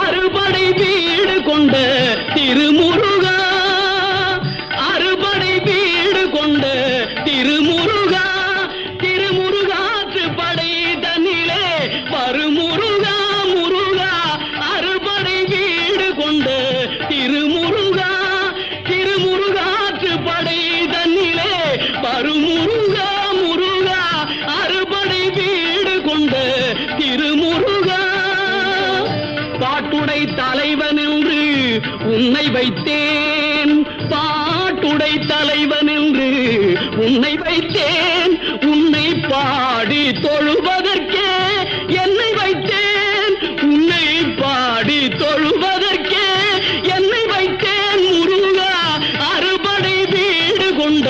அறுபடை வீடு கொண்ட திருமுருகா, அறுபடை வீடு கொண்ட திருமுருகா, திருமுருகாற்று படை தன்னிலே வருமுருகா முருகா. அறுபடை வீடு கொண்ட திருமுருகா, திருமுருகாற்று படை தன்னிலே வருமுருகா முருகா. அறுபடை வீடு கொண்ட திருமுருகா, பாட்டுடை தலைவன் என்று உன்னை வைத்தேன், பாட்டுடை தலைவன் என்று உன்னை வைத்தேன். உன்னை பாடி தொழுவதற்கே என்னை வைத்தேன், உன்னை பாடி தொழுவதற்கே என்னை வைத்தேன் முருகா. அறுபடை வீடு கொண்ட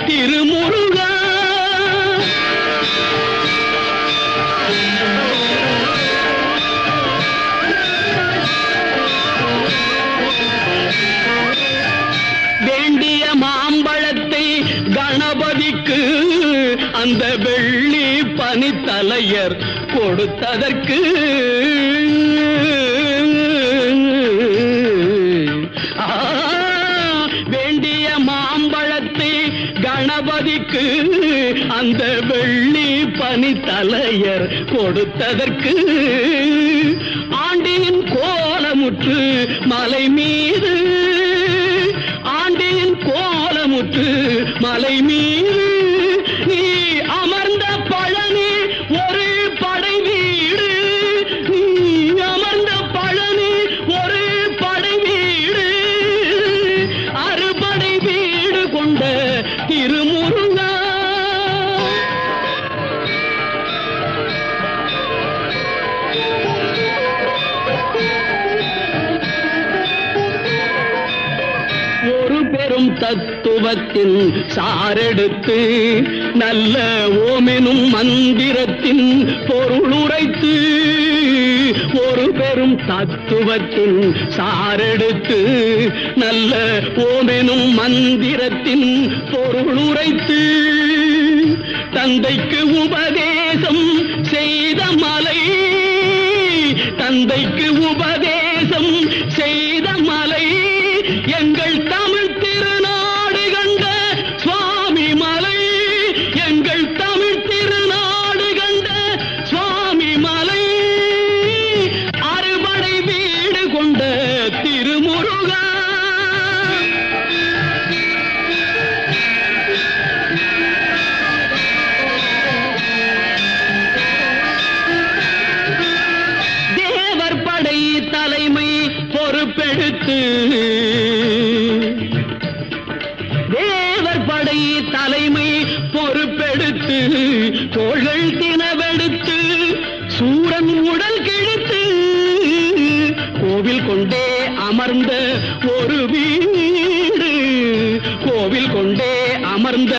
திருமுருகா. வேண்டிய மாம்பழத்தை கணபதிக்கு அந்த வெள்ளி பனித்தலையர் கொடுத்ததற்கு, வேண்டிய மாம்பழத்தை கணபதிக்கு அந்த வெள்ளி பனித்தலையர் கொடுத்ததற்கு, ஆண்டியின் கோலமுற்று மலை மீது, ஆண்டியின் கோலமுற்று மலை மீது நீ அமர்ந்த பழனி ஒரு படை வீடு, நீ அமர்ந்த பழனி ஒரு படை வீடு. அறுபடை வீடு கொண்ட திருமுருகா. ஒரு பெரும் தத்துவத்தின் சாரெடுத்து நல்ல ஓமெனும் மந்திரத்தின் பொருள் உரைத்து, ஒரு பெரும் தத்துவத்தின் சாரெடுத்து நல்ல ஓமெனும் மந்திரத்தின் பொருள் உரைத்து, தந்தைக்கு உபதேசம் செய்த மலை, தந்தைக்கு உபதேசம் செய்த மலை எங்கள் தமிழ் திருநாடு கண்ட சுவாமி மலை, எங்கள் தமிழ் திருநாடு கண்ட சுவாமி மலை. அறுபடை வீடு கொண்ட திருமுருகா. தேவர் படை தலைமை பொறுப்பெடுத்து, தேவர் படை தலைமை பொறுப்பெடுத்து, தோள்கள் தினவெடுத்து சூரன் உடல் கிழித்து, கோவில் கொண்டே அமர்ந்த ஒரு வீடு, கோவில் கொண்டே அமர்ந்த